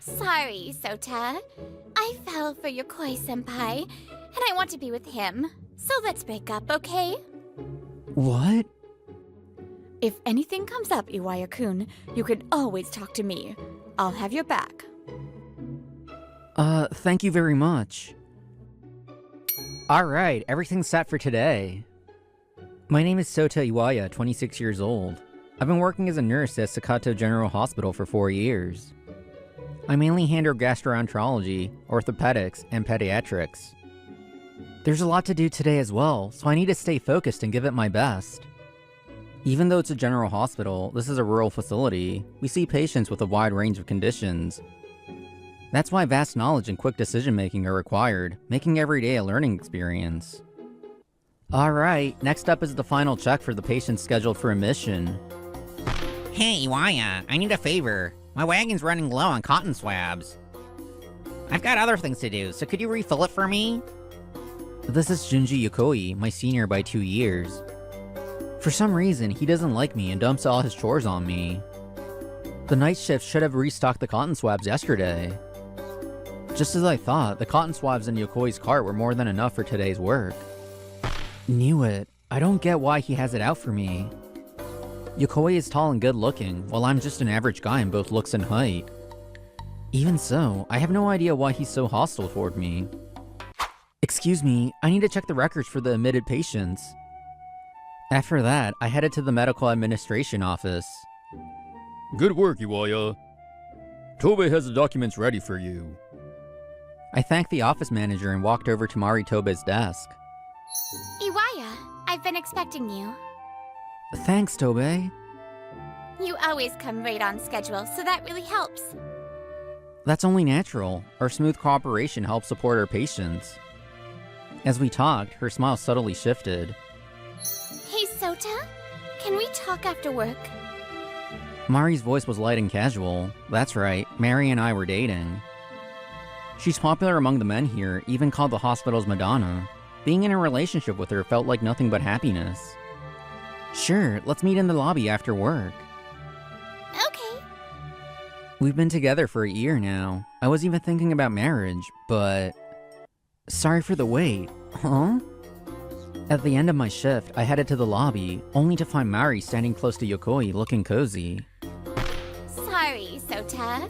Sorry, Sota. I fell for Yokoi-senpai, and I want to be with him. So let's break up, okay? What? If anything comes up, Iwaya-kun, you can always talk to me. I'll have your back. Thank you very much. Alright, everything's set for today. My name is Sota Iwaya, 26 years old. I've been working as a nurse at Sakato General Hospital for 4 years. I mainly handle gastroenterology, orthopedics, and pediatrics. There's a lot to do today as well, so I need to stay focused and give it my best. Even though it's a general hospital, this is a rural facility. We see patients with a wide range of conditions. That's why vast knowledge and quick decision-making are required, making every day a learning experience. Alright, next up is the final check for the patients scheduled for admission. Hey, Iwaya, I need a favor. My wagon's running low on cotton swabs. I've got other things to do, so could you refill it for me? This is Junji Yokoi, my senior by 2 years. For some reason, he doesn't like me and dumps all his chores on me. The night shift should have restocked the cotton swabs yesterday. Just as I thought, the cotton swabs in Yokoi's cart were more than enough for today's work. Knew it. I don't get why he has it out for me. Yokoi is tall and good looking, while I'm just an average guy in both looks and height. Even so, I have no idea why he's so hostile toward me. Excuse me, I need to check the records for the admitted patients. After that, I headed to the medical administration office. Good work, Iwaya. Tobe has the documents ready for you. I thanked the office manager and walked over to Mari Tobe's desk. Iwaya, I've been expecting you. Thanks, Tobe. You always come right on schedule, so that really helps. That's only natural. Our smooth cooperation helps support our patients. As we talked, her smile subtly shifted. Hey, Sota, can we talk after work? Mari's voice was light and casual. That's right, Mari and I were dating. She's popular among the men here, even called the hospital's Madonna. Being in a relationship with her felt like nothing but happiness. Sure, let's meet in the lobby after work. Okay. We've been together for a year now. I was even thinking about marriage, but... Sorry for the wait. Huh? At the end of my shift, I headed to the lobby, only to find Mari standing close to Yokoi looking cozy. Sorry, Sota.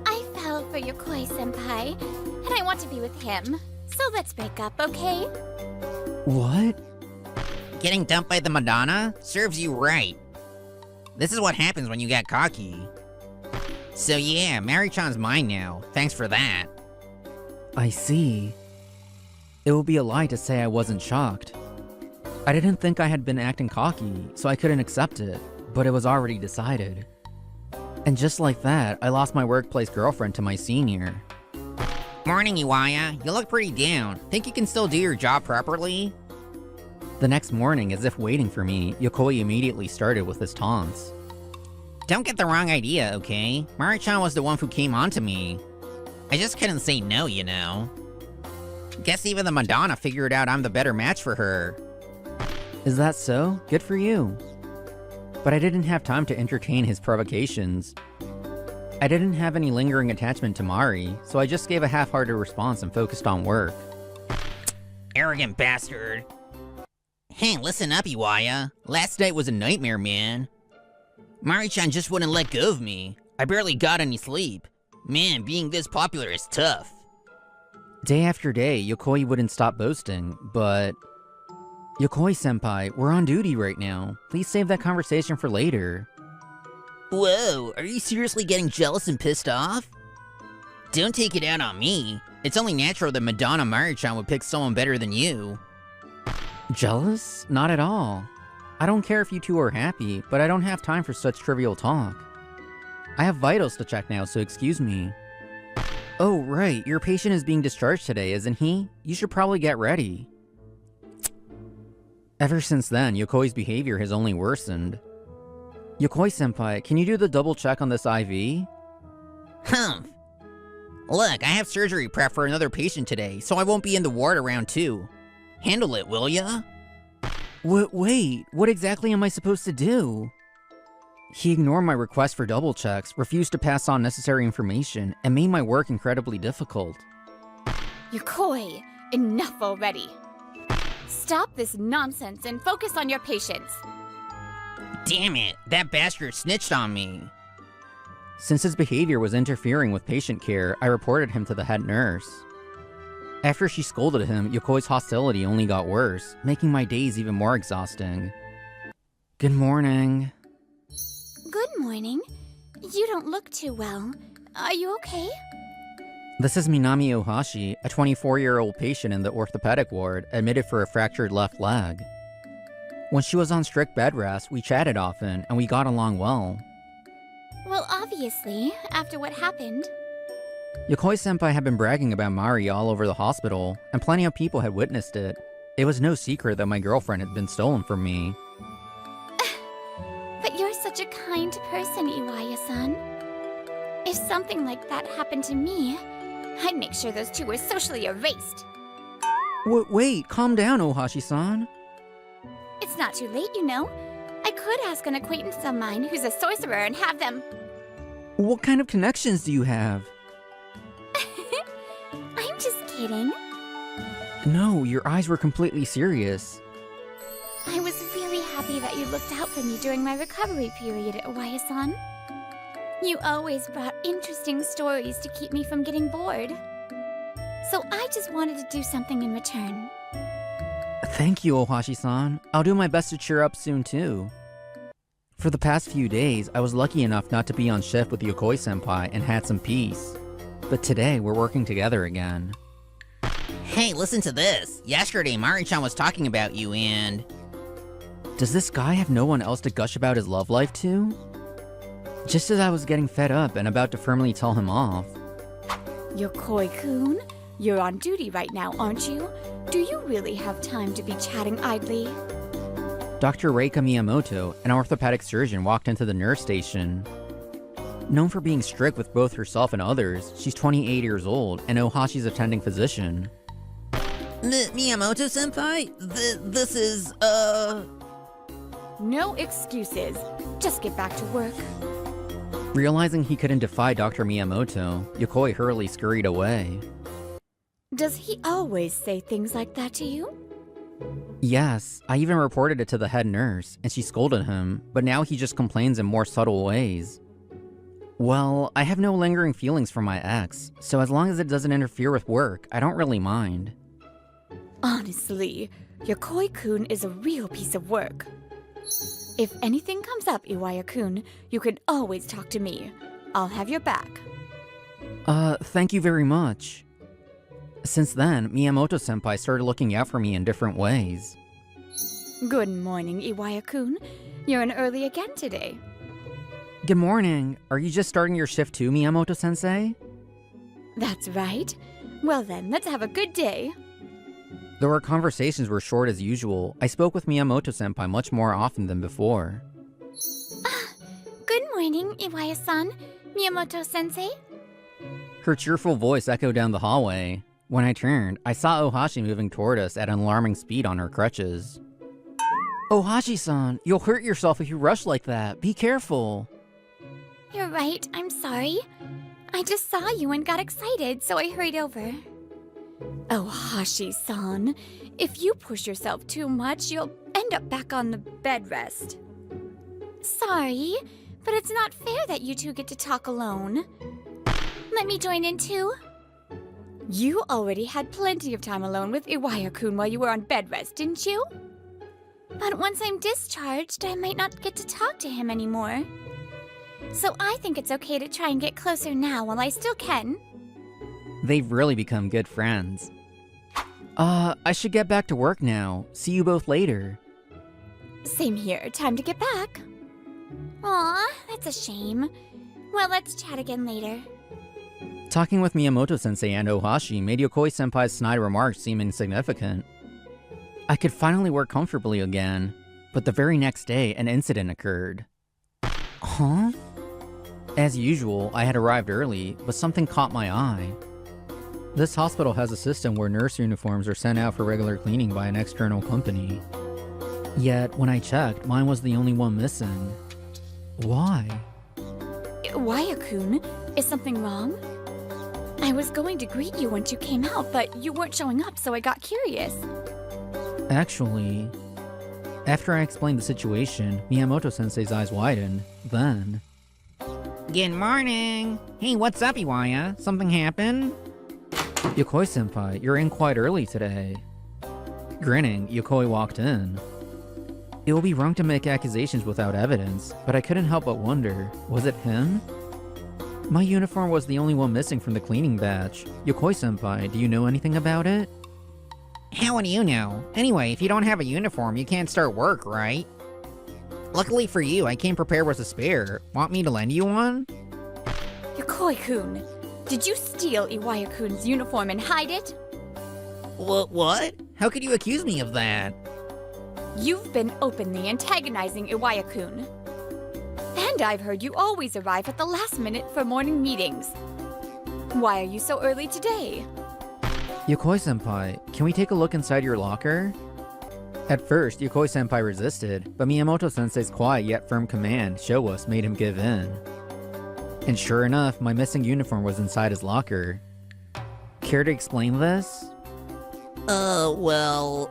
I fell for Yokoi-senpai, and I want to be with him. So let's break up, okay? What? Getting dumped by the Madonna? Serves you right. This is what happens when you get cocky. So yeah, Mari-chan's mine now. Thanks for that. I see. It would be a lie to say I wasn't shocked. I didn't think I had been acting cocky, so I couldn't accept it, but it was already decided. And just like that, I lost my workplace girlfriend to my senior. Morning, Iwaya. You look pretty down. Think you can still do your job properly? The next morning, as if waiting for me, Yokoi immediately started with his taunts. Don't get the wrong idea, okay? Mari-chan was the one who came on to me. I just couldn't say no, you know. Guess even the Madonna figured out I'm the better match for her. Is that so? Good for you. But I didn't have time to entertain his provocations. I didn't have any lingering attachment to Mari, so I just gave a half-hearted response and focused on work. Arrogant bastard. Hey, listen up, Iwaya. Last night was a nightmare, man. Mari-chan just wouldn't let go of me. I barely got any sleep. Man, being this popular is tough. Day after day, Yokoi wouldn't stop boasting, but... Yokoi-senpai, we're on duty right now. Please save that conversation for later. Whoa, are you seriously getting jealous and pissed off? Don't take it out on me. It's only natural that Madonna Mari-chan would pick someone better than you. Jealous? Not at all. I don't care if you two are happy, but I don't have time for such trivial talk. I have vitals to check now, so excuse me. Oh, right, your patient is being discharged today, isn't he? You should probably get ready. Ever since then, Yokoi's behavior has only worsened. Yokoi-senpai, can you do the double check on this IV? Humph. Look, I have surgery prep for another patient today, so I won't be in the ward around 2. Handle it, will ya? Wait, what exactly am I supposed to do? He ignored my request for double checks, refused to pass on necessary information, and made my work incredibly difficult. Yukoi, enough already. Stop this nonsense and focus on your patients. Damn it, that bastard snitched on me. Since his behavior was interfering with patient care, I reported him to the head nurse. After she scolded him, Yokoi's hostility only got worse, making my days even more exhausting. Good morning. Good morning. You don't look too well. Are you okay? This is Minami Ohashi, a 24-year-old patient in the orthopedic ward, admitted for a fractured left leg. When she was on strict bed rest, we chatted often, and we got along well. Well, obviously, after what happened. Yokoi-senpai had been bragging about Mari all over the hospital, and plenty of people had witnessed it. It was no secret that my girlfriend had been stolen from me. But you're such a kind person, Iwaya-san. If something like that happened to me, I'd make sure those two were socially erased. Wait, calm down, Ohashi-san. It's not too late, you know. I could ask an acquaintance of mine who's a sorcerer and have them... What kind of connections do you have? I'm just kidding. No, your eyes were completely serious. I was really happy that you looked out for me during my recovery period, Iwaya-san. You always brought interesting stories to keep me from getting bored. So I just wanted to do something in return. Thank you, Ohashi-san. I'll do my best to cheer up soon, too. For the past few days, I was lucky enough not to be on shift with Yokoi-senpai and had some peace. But today, we're working together again. Hey, listen to this. Yesterday, Mari-chan was talking about you and... Does this guy have no one else to gush about his love life to? Just as I was getting fed up and about to firmly tell him off. Yokoi-kun, you're on duty right now, aren't you? Do you really have time to be chatting idly? Dr. Reika Miyamoto, an orthopedic surgeon, walked into the nurse station. Known for being strict with both herself and others, she's 28 years old and Ohashi's attending physician. Miyamoto-senpai? This is, No excuses. Just get back to work. Realizing he couldn't defy Dr. Miyamoto, Yokoi hurriedly scurried away. Does he always say things like that to you? Yes, I even reported it to the head nurse, and she scolded him, but now he just complains in more subtle ways. Well, I have no lingering feelings for my ex, so as long as it doesn't interfere with work, I don't really mind. Honestly, Yokoi-kun is a real piece of work. If anything comes up, Iwaya-kun, you can always talk to me. I'll have your back. Thank you very much. Since then, Miyamoto-senpai started looking out for me in different ways. Good morning, Iwaya-kun. You're in early again today. Good morning. Are you just starting your shift too, Miyamoto-sensei? That's right. Well then, let's have a good day. Though our conversations were short as usual, I spoke with Miyamoto-senpai much more often than before. Good morning, Iwaya-san. Miyamoto-sensei? Her cheerful voice echoed down the hallway. When I turned, I saw Ohashi moving toward us at an alarming speed on her crutches. Ohashi-san, you'll hurt yourself if you rush like that. Be careful. You're right, I'm sorry. I just saw you and got excited, so I hurried over. Ohashi-san, if you push yourself too much, you'll end up back on the bed rest. Sorry, but it's not fair that you two get to talk alone. Let me join in too. You already had plenty of time alone with Iwaya-kun while you were on bed rest, didn't you? But once I'm discharged, I might not get to talk to him anymore. So I think it's okay to try and get closer now while I still can. They've really become good friends. I should get back to work now. See you both later. Same here, time to get back. Aw, that's a shame. Well, let's chat again later. Talking with Miyamoto-sensei and Ohashi made Yokoi-senpai's snide remarks seem insignificant. I could finally work comfortably again, but the very next day, an incident occurred. Huh? As usual, I had arrived early, but something caught my eye. This hospital has a system where nurse uniforms are sent out for regular cleaning by an external company. Yet, when I checked, mine was the only one missing. Why? Iwaya-kun, is something wrong? I was going to greet you once you came out, but you weren't showing up, so I got curious. Actually, after I explained the situation, Miyamoto-sensei's eyes widened. Then, Good morning. Hey, what's up, Iwaya? Something happened? Yokoi-senpai, you're in quite early today. Grinning, Yokoi walked in. It will be wrong to make accusations without evidence, but I couldn't help but wonder, was it him? My uniform was the only one missing from the cleaning batch. Yokoi-senpai, do you know anything about it? How would you know? Anyway, if you don't have a uniform, you can't start work, right? Luckily for you, I came prepared with a spare. Want me to lend you one? Yokoi-kun, did you steal Iwaya-kun's uniform and hide it? What? How could you accuse me of that? You've been openly antagonizing Iwaya-kun. And I've heard you always arrive at the last minute for morning meetings. Why are you so early today? Yokoi-senpai, can we take a look inside your locker? At first, Yokoi-senpai resisted, but Miyamoto-sensei's quiet yet firm command, "Show us," made him give in. And sure enough, my missing uniform was inside his locker. Care to explain this? Well...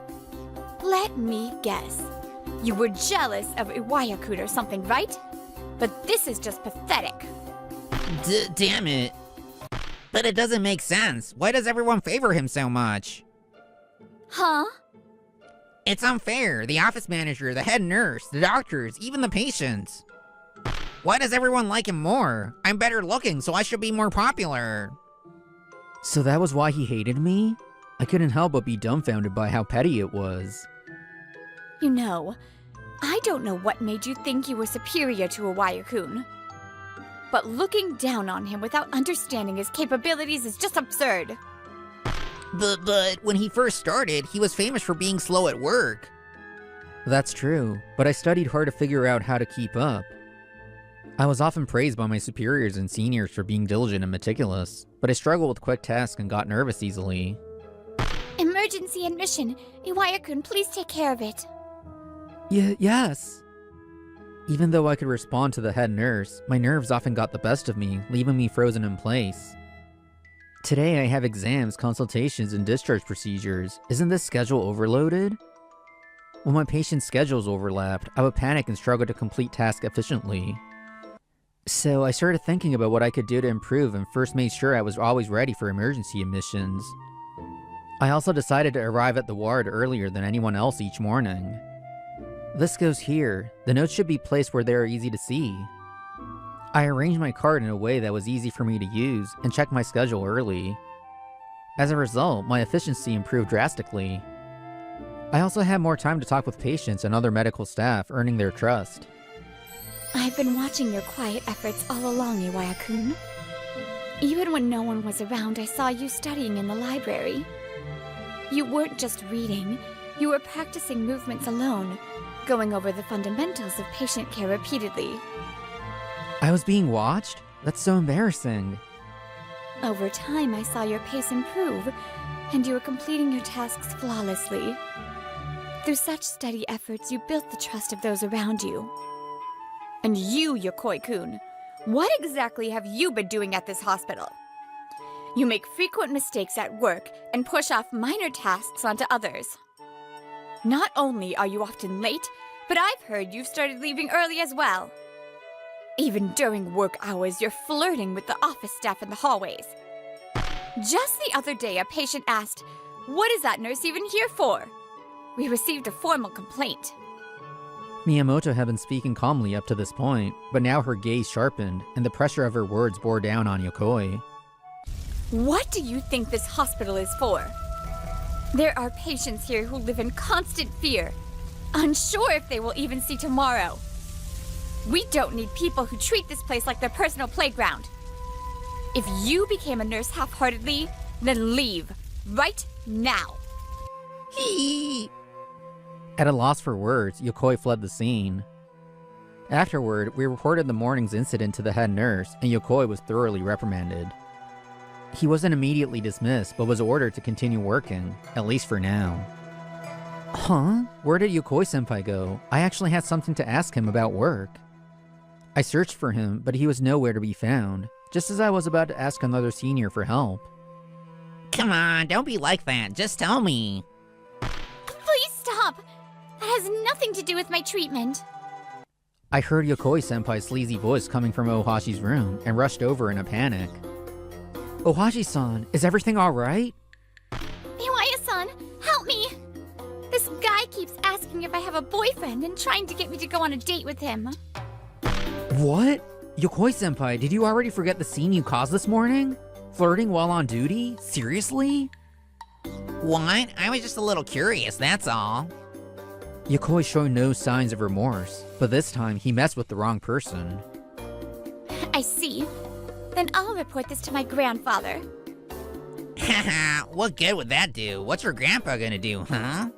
Let me guess. You were jealous of Iwaya-kun or something, right? But this is just pathetic. Damn it. But it doesn't make sense. Why does everyone favor him so much? Huh? It's unfair. The office manager, the head nurse, the doctors, even the patients. Why does everyone like him more? I'm better looking, so I should be more popular. So that was why he hated me? I couldn't help but be dumbfounded by how petty it was. You know, I don't know what made you think you were superior to Iwaya-kun. But looking down on him without understanding his capabilities is just absurd. But when he first started, he was famous for being slow at work. That's true, but I studied hard to figure out how to keep up. I was often praised by my superiors and seniors for being diligent and meticulous, but I struggled with quick tasks and got nervous easily. Emergency admission. Iwaya-kun, please take care of it. Yes. Even though I could respond to the head nurse, my nerves often got the best of me, leaving me frozen in place. Today I have exams, consultations, and discharge procedures. Isn't this schedule overloaded? When my patient's schedules overlapped, I would panic and struggle to complete tasks efficiently. So I started thinking about what I could do to improve and first made sure I was always ready for emergency admissions. I also decided to arrive at the ward earlier than anyone else each morning. This goes here. The notes should be placed where they are easy to see. I arranged my card in a way that was easy for me to use and checked my schedule early. As a result, my efficiency improved drastically. I also had more time to talk with patients and other medical staff, earning their trust. I've been watching your quiet efforts all along, Iwaya-kun. Even when no one was around, I saw you studying in the library. You weren't just reading, you were practicing movements alone, going over the fundamentals of patient care repeatedly. I was being watched? That's so embarrassing. Over time, I saw your pace improve, and you were completing your tasks flawlessly. Through such steady efforts, you built the trust of those around you. And you, Yokoi-kun, what exactly have you been doing at this hospital? You make frequent mistakes at work and push off minor tasks onto others. Not only are you often late, but I've heard you've started leaving early as well. Even during work hours, you're flirting with the office staff in the hallways. Just the other day, a patient asked, "What is that nurse even here for?" We received a formal complaint. Miyamoto had been speaking calmly up to this point, but now her gaze sharpened, and the pressure of her words bore down on Yokoi. What do you think this hospital is for? There are patients here who live in constant fear, unsure if they will even see tomorrow. We don't need people who treat this place like their personal playground. If you became a nurse half-heartedly, then leave, right now. At a loss for words, Yokoi fled the scene. Afterward, we reported the morning's incident to the head nurse, and Yokoi was thoroughly reprimanded. He wasn't immediately dismissed, but was ordered to continue working, at least for now. Huh? Where did Yokoi-senpai go? I actually had something to ask him about work. I searched for him, but he was nowhere to be found, just as I was about to ask another senior for help. Come on, don't be like that. Just tell me. Please stop! That has nothing to do with my treatment. I heard Yokoi-senpai's sleazy voice coming from Ohashi's room and rushed over in a panic. Ohashi-san, is everything alright? Iwaya-san, help me! This guy keeps asking if I have a boyfriend and trying to get me to go on a date with him. What? Yokoi-senpai, did you already forget the scene you caused this morning? Flirting while on duty? Seriously? What? I was just a little curious, that's all. Yokoi showed no signs of remorse, but this time he messed with the wrong person. I see. Then I'll report this to my grandfather. Haha, what good would that do? What's your grandpa gonna do, huh?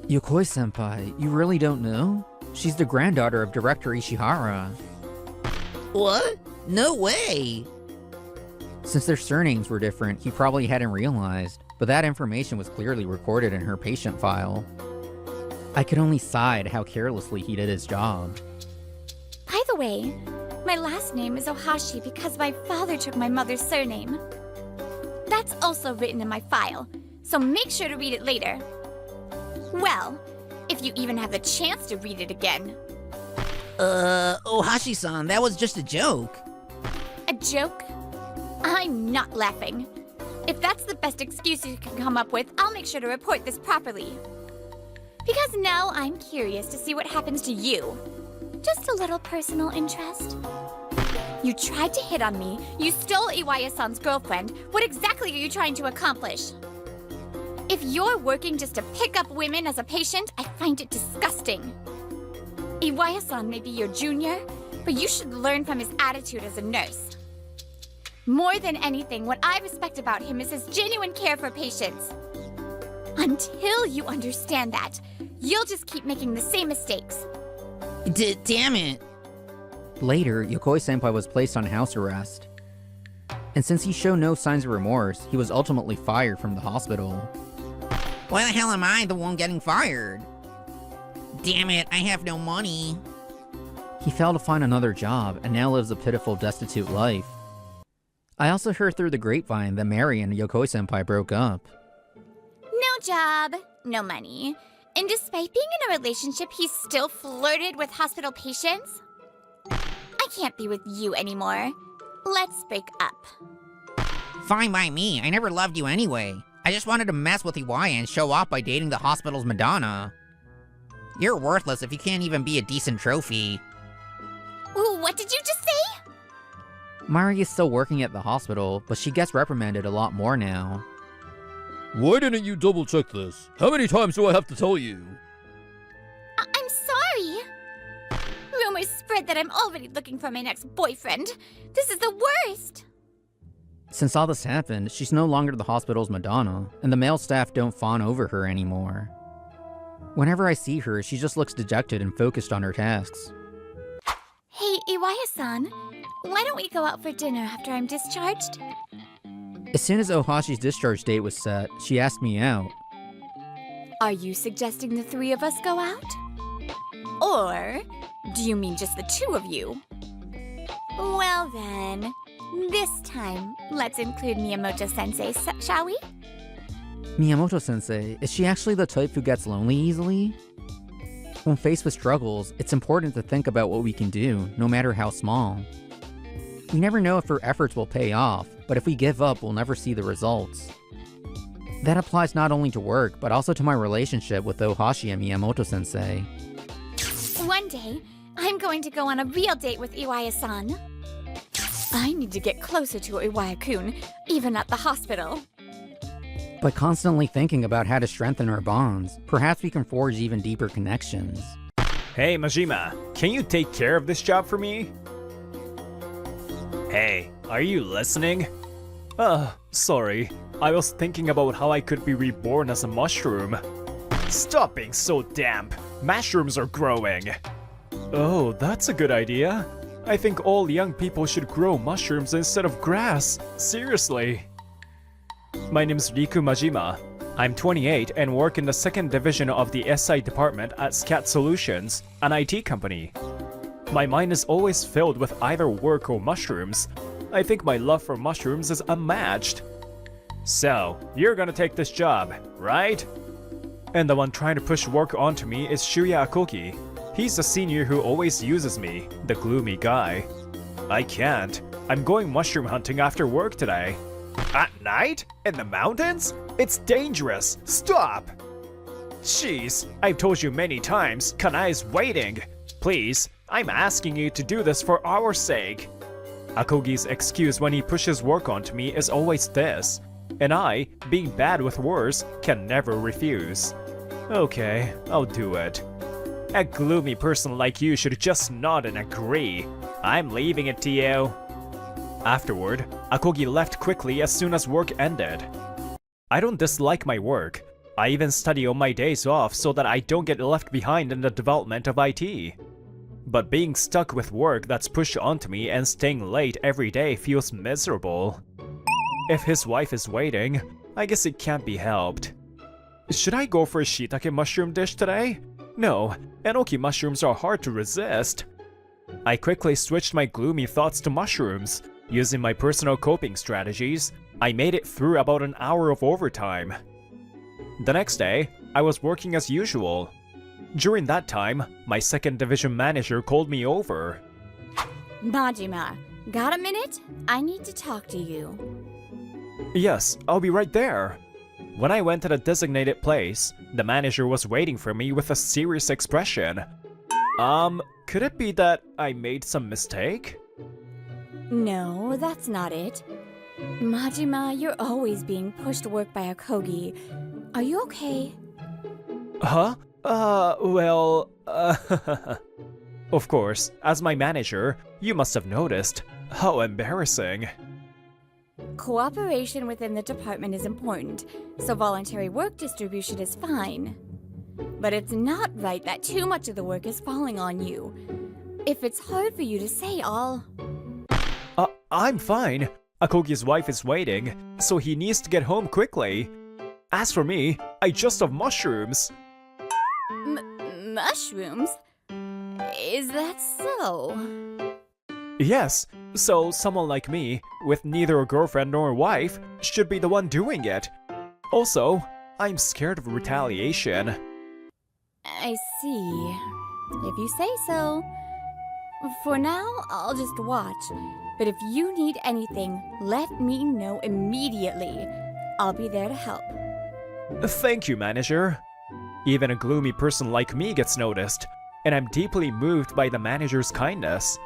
Yokoi-senpai, you really don't know? She's the granddaughter of Director Ishihara. What? No way! Since their surnames were different, he probably hadn't realized, but that information was clearly recorded in her patient file. I could only sigh at how carelessly he did his job. By the way, my last name is Ohashi because my father took my mother's surname. That's also written in my file, so make sure to read it later. Well, if you even have the chance to read it again. Ohashi-san, that was just a joke. A joke? I'm not laughing. If that's the best excuse you can come up with, I'll make sure to report this properly. Because now I'm curious to see what happens to you. Just a little personal interest. You tried to hit on me, you stole Iwaya-san's girlfriend. What exactly are you trying to accomplish? If you're working just to pick up women as a patient, I find it disgusting. Iwaya-san may be your junior, but you should learn from his attitude as a nurse. More than anything, what I respect about him is his genuine care for patients. Until you understand that, you'll just keep making the same mistakes. Damn it. Later, Yokoi-senpai was placed on house arrest. And since he showed no signs of remorse, he was ultimately fired from the hospital. Why the hell am I the one getting fired? Damn it, I have no money. He failed to find another job and now lives a pitiful, destitute life. I also heard through the grapevine that Mary and Yokoi-senpai broke up. No job, no money. And despite being in a relationship, he still flirted with hospital patients? I can't be with you anymore. Let's break up. Fine by me, I never loved you anyway. I just wanted to mess with Iwaya and show off by dating the hospital's Madonna. You're worthless if you can't even be a decent trophy. Ooh, what did you just say? Mari is still working at the hospital, but she gets reprimanded a lot more now. Why didn't you double check this? How many times do I have to tell you? I'm sorry. Rumors spread that I'm already looking for my next boyfriend. This is the worst. Since all this happened, she's no longer the hospital's Madonna, and the male staff don't fawn over her anymore. Whenever I see her, she just looks dejected and focused on her tasks. Hey, Iwaya-san, why don't we go out for dinner after I'm discharged? As soon as Ohashi's discharge date was set, she asked me out. Are you suggesting the three of us go out? Or do you mean just the two of you? Well then, this time, let's include Miyamoto-sensei, shall we? Miyamoto-sensei, is she actually the type who gets lonely easily? When faced with struggles, it's important to think about what we can do, no matter how small. We never know if our efforts will pay off, but if we give up, we'll never see the results. That applies not only to work, but also to my relationship with Ohashi and Miyamoto-sensei. One day, I'm going to go on a real date with Iwaya-san. I need to get closer to Iwaya-kun, even at the hospital. By constantly thinking about how to strengthen our bonds, perhaps we can forge even deeper connections. Hey Majima, can you take care of this job for me? Hey, are you listening? Sorry. I was thinking about how I could be reborn as a mushroom. Stop being so damp. Mushrooms are growing. Oh, that's a good idea. I think all young people should grow mushrooms instead of grass. Seriously. My name's Riku Majima. I'm 28 and work in the second division of the SI department at Scat Solutions, an IT company. My mind is always filled with either work or mushrooms. I think my love for mushrooms is unmatched. So, you're gonna take this job, right? And the one trying to push work onto me is Shuya Akogi. He's the senior who always uses me, the gloomy guy. I can't. I'm going mushroom hunting after work today. At night? In the mountains? It's dangerous. Stop! Jeez, I've told you many times, Kanai is waiting. Please, I'm asking you to do this for our sake. Akogi's excuse when he pushes work onto me is always this. And I, being bad with words, can never refuse. Okay, I'll do it. A gloomy person like you should just nod and agree. I'm leaving it to you. Afterward, Akogi left quickly as soon as work ended. I don't dislike my work. I even study on my days off so that I don't get left behind in the development of IT. But being stuck with work that's pushed onto me and staying late every day feels miserable. If his wife is waiting, I guess it can't be helped. Should I go for a shiitake mushroom dish today? No, enoki mushrooms are hard to resist. I quickly switched my gloomy thoughts to mushrooms. Using my personal coping strategies, I made it through about an hour of overtime. The next day, I was working as usual. During that time, my second division manager called me over. Majima, got a minute? I need to talk to you. Yes, I'll be right there. When I went to the designated place, the manager was waiting for me with a serious expression. Could it be that I made some mistake? No, that's not it. Majima, you're always being pushed to work by Akogi. Are you okay? Huh? Of course, as my manager, you must have noticed. How embarrassing. Cooperation within the department is important, so voluntary work distribution is fine. But it's not right that too much of the work is falling on you. If it's hard for you to say, I'm fine. Akogi's wife is waiting, so he needs to get home quickly. As for me, I just have mushrooms. Mushrooms? Is that so? Yes, so someone like me, with neither a girlfriend nor a wife, should be the one doing it. Also, I'm scared of retaliation. I see. If you say so. For now, I'll just watch. But if you need anything, let me know immediately. I'll be there to help. Thank you, manager. Even a gloomy person like me gets noticed, and I'm deeply moved by the manager's kindness.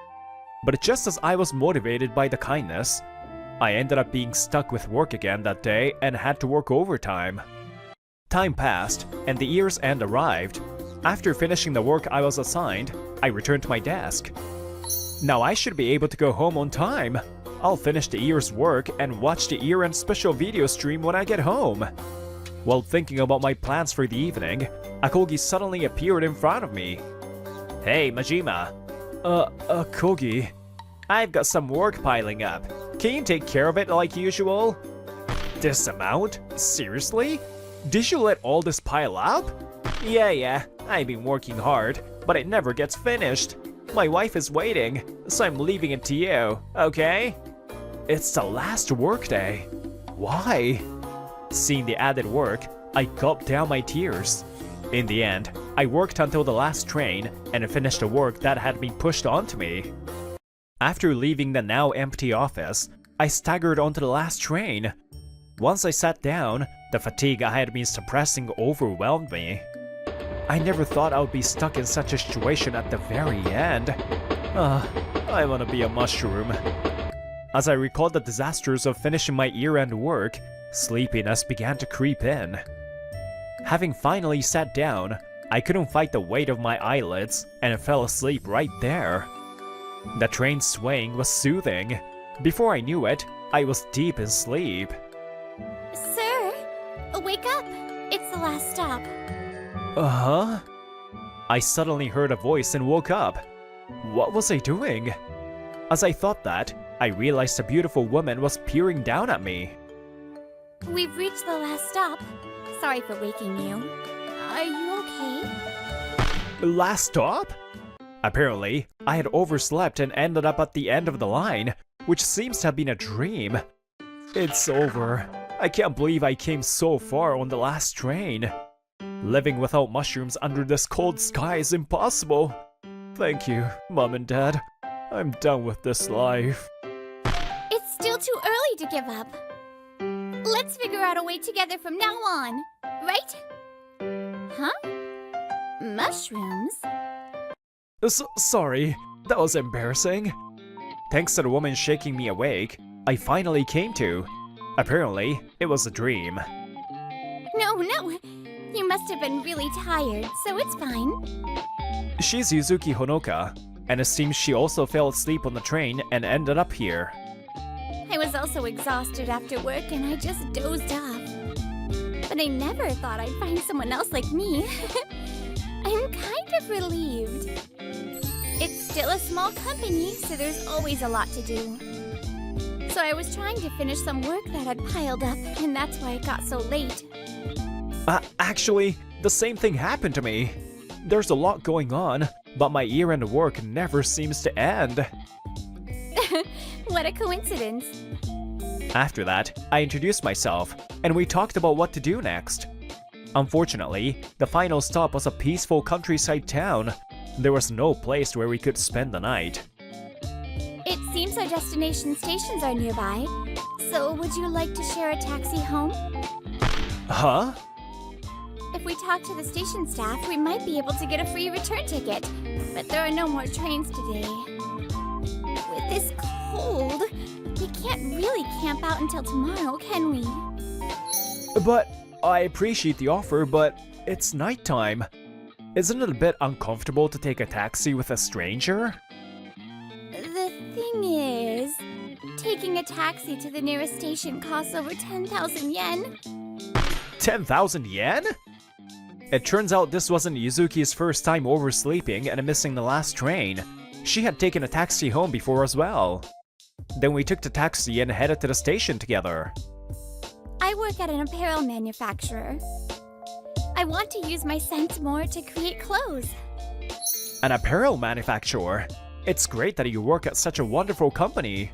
But just as I was motivated by the kindness, I ended up being stuck with work again that day and had to work overtime. Time passed, and the year's end arrived. After finishing the work I was assigned, I returned to my desk. Now I should be able to go home on time. I'll finish the year's work and watch the year-end special video stream when I get home. While thinking about my plans for the evening, Akogi suddenly appeared in front of me. Hey, Majima. Akogi. I've got some work piling up. Can you take care of it like usual? This amount? Seriously? Did you let all this pile up? Yeah, I've been working hard, but it never gets finished. My wife is waiting, so I'm leaving it to you, okay? It's the last workday. Why? Seeing the added work, I gulped down my tears. In the end, I worked until the last train and finished the work that had been pushed onto me. After leaving the now empty office, I staggered onto the last train. Once I sat down, the fatigue I had been suppressing overwhelmed me. I never thought I would be stuck in such a situation at the very end. I want to be a mushroom. As I recalled the disasters of finishing my year-end work, sleepiness began to creep in. Having finally sat down, I couldn't fight the weight of my eyelids and fell asleep right there. The train swaying was soothing. Before I knew it, I was deep in sleep. Sir, wake up. It's the last stop. Uh-huh? I suddenly heard a voice and woke up. What was I doing? As I thought that, I realized a beautiful woman was peering down at me. We've reached the last stop. Sorry for waking you. Are you okay? Last stop? Apparently, I had overslept and ended up at the end of the line, which seems to have been a dream. It's over. I can't believe I came so far on the last train. Living without mushrooms under this cold sky is impossible. Thank you, Mom and Dad. I'm done with this life. It's still too early to give up. Let's figure out a way together from now on, right? Huh? Mushrooms? Sorry, that was embarrassing. Thanks to the woman shaking me awake, I finally came to. Apparently, it was a dream. No, you must have been really tired, so it's fine. She's Yuzuki Honoka, and it seems she also fell asleep on the train and ended up here. I was also exhausted after work and I just dozed off. But I never thought I'd find someone else like me. I'm kind of relieved. It's still a small company, so there's always a lot to do. So I was trying to finish some work that had piled up, and that's why it got so late. Actually, the same thing happened to me. There's a lot going on, but my year-end work never seems to end. What a coincidence. After that, I introduced myself, and we talked about what to do next. Unfortunately, the final stop was a peaceful countryside town. There was no place where we could spend the night. It seems our destination stations are nearby, so would you like to share a taxi home? Huh? If we talk to the station staff, we might be able to get a free return ticket, but there are no more trains today. With this cold, we can't really camp out until tomorrow, can we? But I appreciate the offer, but it's nighttime. Isn't it a bit uncomfortable to take a taxi with a stranger? The thing is, taking a taxi to the nearest station costs over 10,000 yen. 10,000 yen? It turns out this wasn't Yuzuki's first time oversleeping and missing the last train. She had taken a taxi home before as well. Then we took the taxi and headed to the station together. I work at an apparel manufacturer. I want to use my sense more to create clothes. An apparel manufacturer? It's great that you work at such a wonderful company.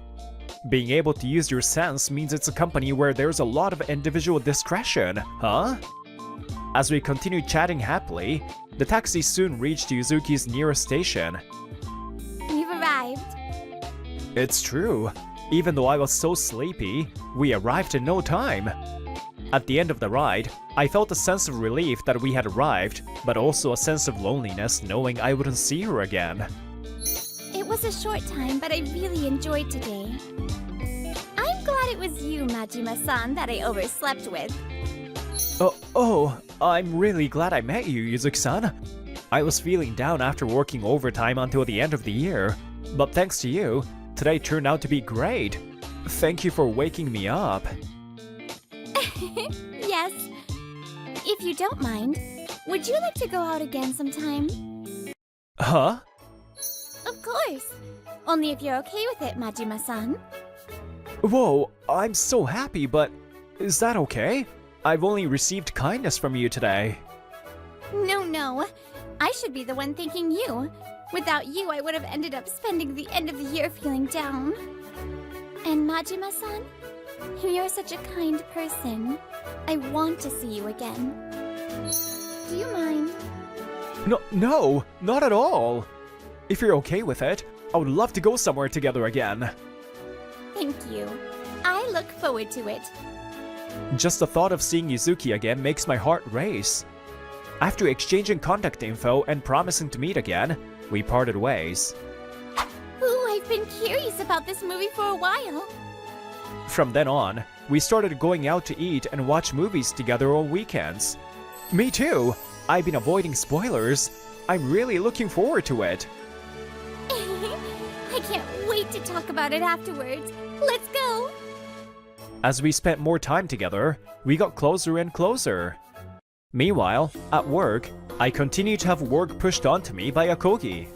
Being able to use your sense means it's a company where there's a lot of individual discretion, huh? As we continued chatting happily, the taxi soon reached Yuzuki's nearest station. We've arrived. It's true. Even though I was so sleepy, we arrived in no time. At the end of the ride, I felt a sense of relief that we had arrived, but also a sense of loneliness knowing I wouldn't see her again. It was a short time, but I really enjoyed today. I'm glad it was you, Majima-san, that I overslept with. I'm really glad I met you, Yuzuki-san. I was feeling down after working overtime until the end of the year, but thanks to you, today turned out to be great. Thank you for waking me up. Yes. If you don't mind, would you like to go out again sometime? Huh? Of course. Only if you're okay with it, Majima-san. Whoa, I'm so happy, but is that okay? I've only received kindness from you today. No. I should be the one thanking you. Without you, I would have ended up spending the end of the year feeling down. And Majima-san, you're such a kind person. I want to see you again. Do you mind? No, not at all. If you're okay with it, I would love to go somewhere together again. Thank you. I look forward to it. Just the thought of seeing Yuzuki again makes my heart race. After exchanging contact info and promising to meet again, we parted ways. Ooh, I've been curious about this movie for a while. From then on, we started going out to eat and watch movies together on weekends. Me too! I've been avoiding spoilers. I'm really looking forward to it. I can't wait to talk about it afterwards. Let's go! As we spent more time together, we got closer and closer. Meanwhile, at work, I continued to have work pushed onto me by Akogi.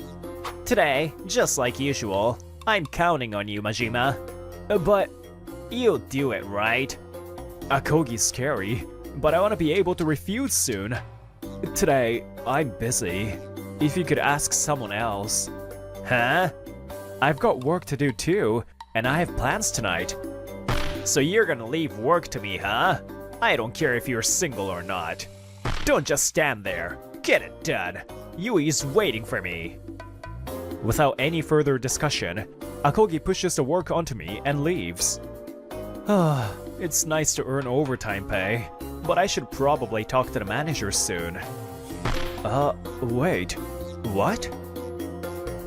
Today, just like usual, I'm counting on you, Majima. But you'll do it, right? Akogi's scary, but I want to be able to refuse soon. Today, I'm busy. if you could ask someone else. Huh? I've got work to do too, and I have plans tonight. So you're gonna leave work to me, huh? I don't care if you're single or not. Don't just stand there. Get it done. Yui's waiting for me. Without any further discussion, Akogi pushes the work onto me and leaves. It's nice to earn overtime pay, but I should probably talk to the manager soon. Wait. What?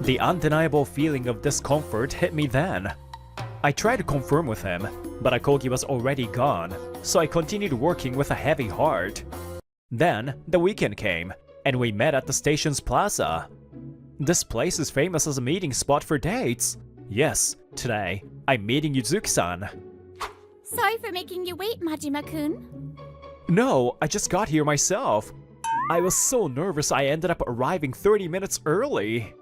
The undeniable feeling of discomfort hit me then. I tried to confirm with him, but Akogi was already gone, so I continued working with a heavy heart. Then, the weekend came, and we met at the station's plaza. This place is famous as a meeting spot for dates. Yes, today, I'm meeting Yuzuki-san. Sorry for making you wait, Majima-kun. No, I just got here myself. I was so nervous I ended up arriving 30 minutes early.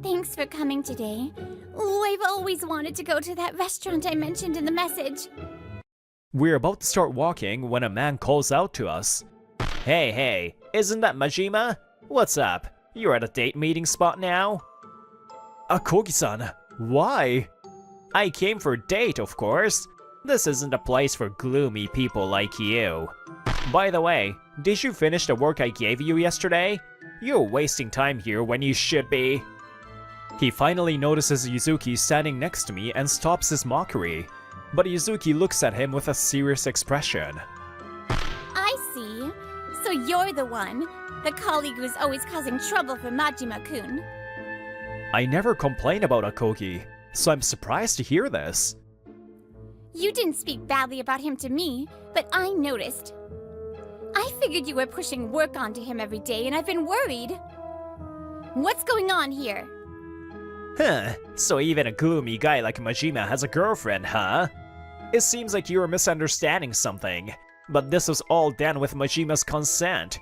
Thanks for coming today. Oh, I've always wanted to go to that restaurant I mentioned in the message. We're about to start walking when a man calls out to us. Hey, isn't that Majima? What's up? You're at a date meeting spot now? Akogi-san, why? I came for a date, of course. This isn't a place for gloomy people like you. By the way, did you finish the work I gave you yesterday? You're wasting time here when you should be. He finally notices Yuzuki standing next to me and stops his mockery. But Yuzuki looks at him with a serious expression. I see. So you're the one, the colleague who's always causing trouble for Majima-kun. I never complain about Akogi, so I'm surprised to hear this. You didn't speak badly about him to me, but I noticed. I figured you were pushing work onto him every day, and I've been worried. What's going on here? So even a gloomy guy like Majima has a girlfriend, huh? It seems like you're misunderstanding something, but this was all done with Majima's consent.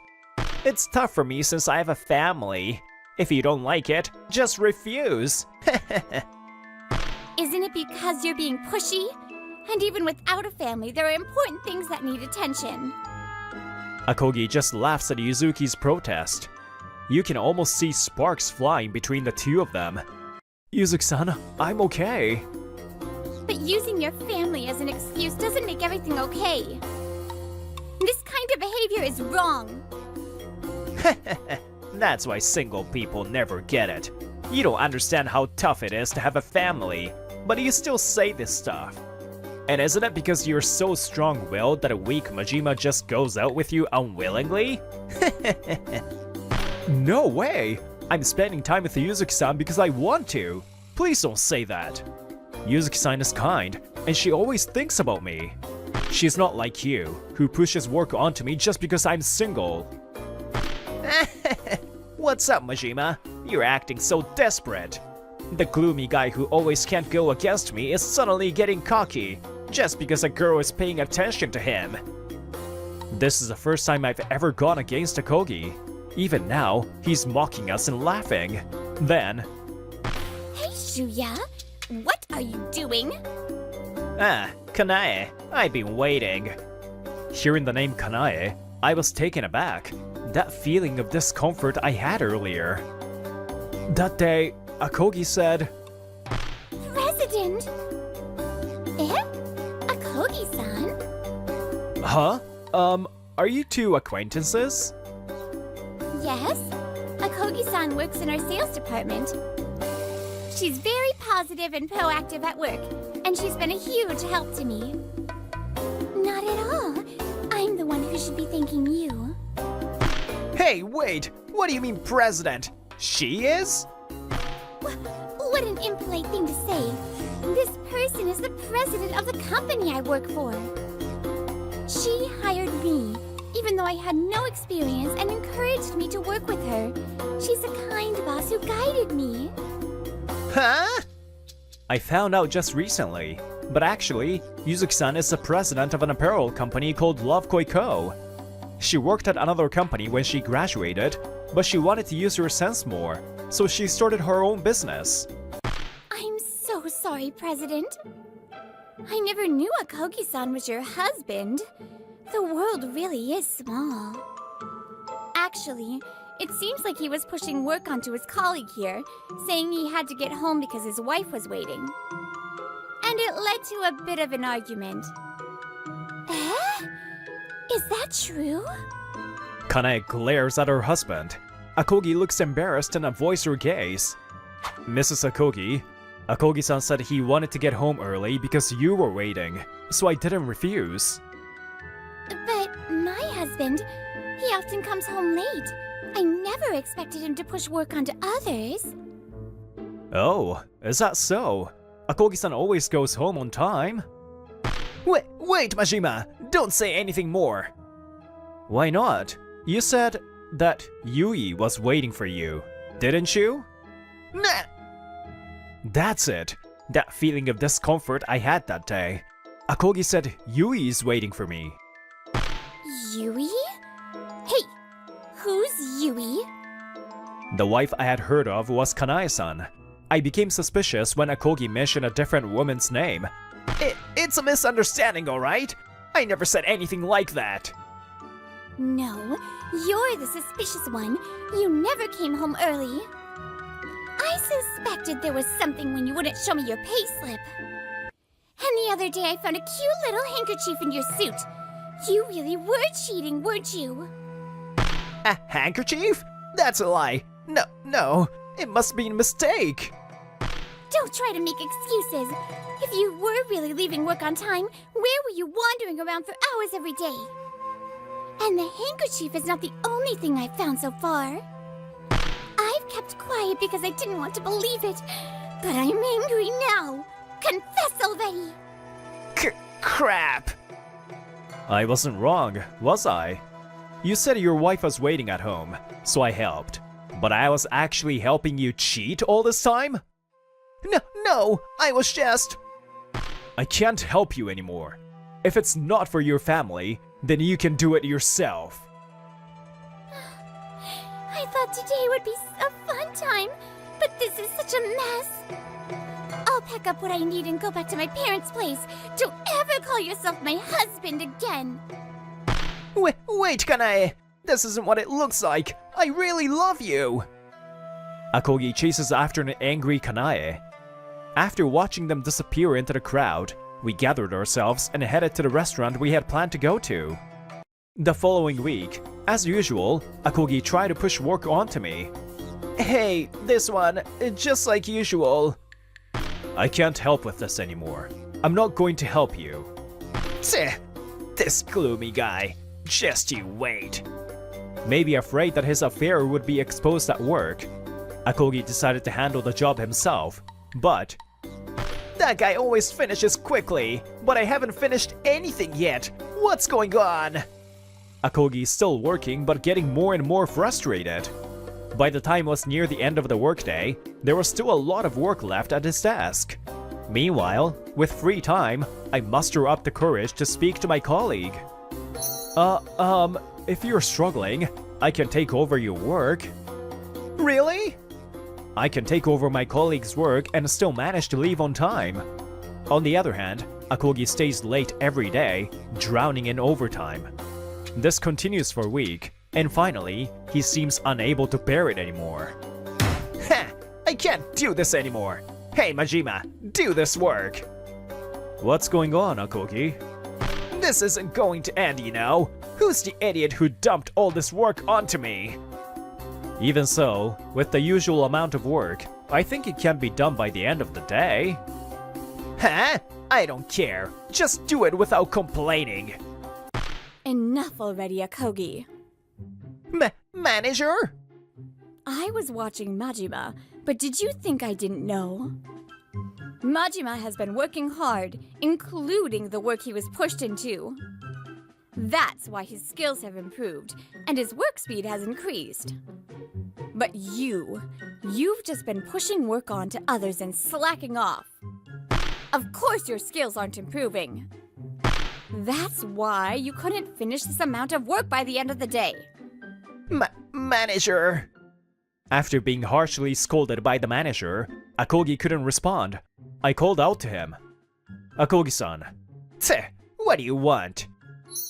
It's tough for me since I have a family. If you don't like it, just refuse. Isn't it because you're being pushy? And even without a family, there are important things that need attention. Akogi just laughs at Yuzuki's protest. You can almost see sparks flying between the two of them. Yuzuki-san, I'm okay. But using your family as an excuse doesn't make everything okay. This kind of behavior is wrong. That's why single people never get it. You don't understand how tough it is to have a family, but you still say this stuff. And isn't it because you're so strong-willed that a weak Majima just goes out with you unwillingly? No way! I'm spending time with Yuzuki-san because I want to. Please don't say that. Yuzuki-san is kind, and she always thinks about me. She's not like you, who pushes work onto me just because I'm single. What's up, Majima? You're acting so desperate. The gloomy guy who always can't go against me is suddenly getting cocky, just because a girl is paying attention to him. This is the first time I've ever gone against Akogi. Even now, he's mocking us and laughing. Then... Hey, Shuya, what are you doing? Kanae, I've been waiting. Hearing the name Kanae, I was taken aback. That feeling of discomfort I had earlier. That day, Akogi said... President? Eh? Akogi-san? Huh? Are you two acquaintances? Yes. Akogi-san works in our sales department. She's very positive and proactive at work, and she's been a huge help to me. Not at all. I'm the one who should be thanking you. Hey, wait! What do you mean president? She is? What an impolite thing to say. This person is the president of the company I work for. She hired me, even though I had no experience, and encouraged me to work with her. She's a kind boss who guided me. Huh? I found out just recently, but actually, Yuzuki-san is the president of an apparel company called Love Koi Co. She worked at another company when she graduated, but she wanted to use her sense more, so she started her own business. I'm so sorry, President. I never knew Akogi-san was your husband. The world really is small. Actually, It seems like he was pushing work onto his colleague here, saying he had to get home because his wife was waiting. And it led to a bit of an argument. Eh? Is that true? Kanae glares at her husband. Akogi looks embarrassed and avoids her gaze. Mrs. Akogi, Akogi-san said he wanted to get home early because you were waiting, so I didn't refuse. But my husband, he often comes home late. I never expected him to push work onto others. Oh, is that so? Akogi-san always goes home on time. Wait, Majima! Don't say anything more! Why not? You said that Yui was waiting for you, didn't you? Nah! That's it. That feeling of discomfort I had that day. Akogi said Yui is waiting for me. Yui? Hey, who's Yui? The wife I had heard of was Kanae-san. I became suspicious when Akogi mentioned a different woman's name. It's a misunderstanding, alright? I never said anything like that. No, you're the suspicious one. You never came home early. I suspected there was something when you wouldn't show me your payslip. And the other day I found a cute little handkerchief in your suit. You really were cheating, weren't you? A handkerchief? That's a lie. No, it must be a mistake. Don't try to make excuses. If you were really leaving work on time, where were you wandering around for hours every day? And the handkerchief is not the only thing I've found so far. I've kept quiet because I didn't want to believe it, but I'm angry now. Confess already! Crap! I wasn't wrong, was I? You said your wife was waiting at home, so I helped. But I was actually helping you cheat all this time? No, I was just... I can't help you anymore. If it's not for your family, then you can do it yourself. I thought today would be a fun time, but this is such a mess. I'll pack up what I need and go back to my parents' place. Don't ever call yourself my husband again. Wait, Kanae! This isn't what it looks like! I really love you! Akogi chases after an angry Kanae. After watching them disappear into the crowd, we gathered ourselves and headed to the restaurant we had planned to go to. The following week, as usual, Akogi tried to push work onto me. Hey, this one, just like usual. I can't help with this anymore. I'm not going to help you. Tch, this gloomy guy. Just you wait. Maybe afraid that his affair would be exposed at work, Akogi decided to handle the job himself, but... That guy always finishes quickly, but I haven't finished anything yet. What's going on? Akogi is still working but getting more and more frustrated. By the time it was near the end of the workday, there was still a lot of work left at his desk. Meanwhile, with free time, I muster up the courage to speak to my colleague. If you're struggling, I can take over your work. Really? I can take over my colleague's work and still manage to leave on time. On the other hand, Akogi stays late every day, drowning in overtime. This continues for a week, and finally, he seems unable to bear it anymore. Ha! I can't do this anymore! Hey Majima, do this work! What's going on, Akogi? This isn't going to end, you know. Who's the idiot who dumped all this work onto me? Even so, with the usual amount of work, I think it can be done by the end of the day. Huh? I don't care. Just do it without complaining. Enough already, Akogi. Manager? I was watching Majima, but did you think I didn't know? Majima has been working hard, including the work he was pushed into. That's why his skills have improved, and his work speed has increased. But you've just been pushing work on to others and slacking off. Of course your skills aren't improving. That's why you couldn't finish this amount of work by the end of the day. Manager! After being harshly scolded by the manager, Akogi couldn't respond. I called out to him. Akogi-san. What do you want?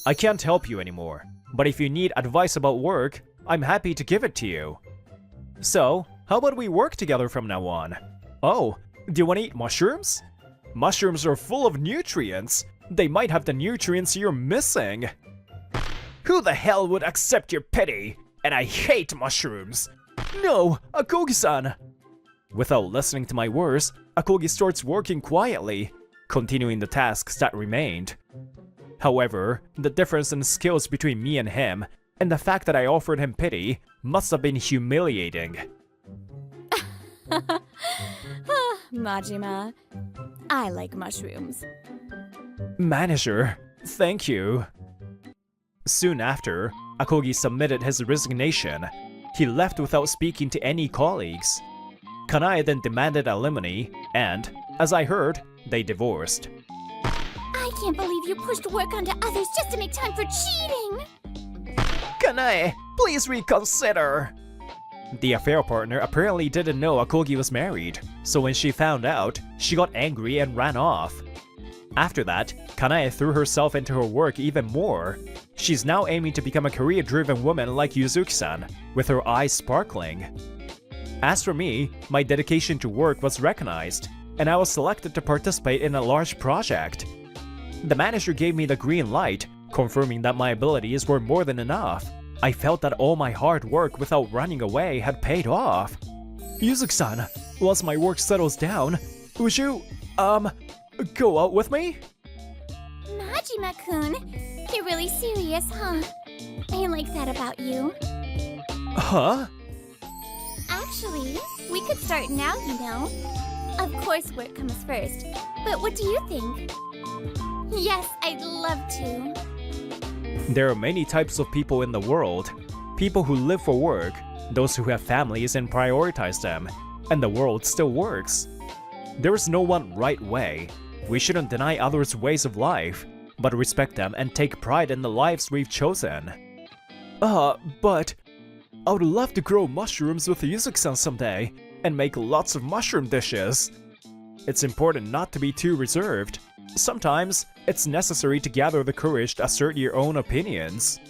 I can't help you anymore, but if you need advice about work, I'm happy to give it to you. So, how about we work together from now on? Oh, do you want to eat mushrooms? Mushrooms are full of nutrients. They might have the nutrients you're missing. Who the hell would accept your pity? And I hate mushrooms. No, Akogi-san! Without listening to my words, Akogi starts working quietly, continuing the tasks that remained. However, the difference in skills between me and him, and the fact that I offered him pity, must have been humiliating. Majima, I like mushrooms. Manager, thank you. Soon after, Akogi submitted his resignation. He left without speaking to any colleagues. Kanae then demanded alimony, and, as I heard, they divorced. I can't believe you pushed work onto others just to make time for cheating! Kanae, please reconsider! The affair partner apparently didn't know Akogi was married, so when she found out, she got angry and ran off. After that, Kanae threw herself into her work even more. She's now aiming to become a career-driven woman like Yuzuki-san, with her eyes sparkling. As for me, my dedication to work was recognized, and I was selected to participate in a large project. The manager gave me the green light, confirming that my abilities were more than enough. I felt that all my hard work without running away had paid off. Yuzuki-san, once my work settles down, would you, go out with me? Majima-kun, you're really serious, huh? I like that about you. Huh? Actually, we could start now, you know. Of course work comes first, but what do you think? Yes, I'd love to. There are many types of people in the world. People who live for work, those who have families and prioritize them, and the world still works. There is no one right way. We shouldn't deny others' ways of life, but respect them and take pride in the lives we've chosen. But I would love to grow mushrooms with Yuzuki-san someday, and make lots of mushroom dishes. It's important not to be too reserved. Sometimes, it's necessary to gather the courage to assert your own opinions.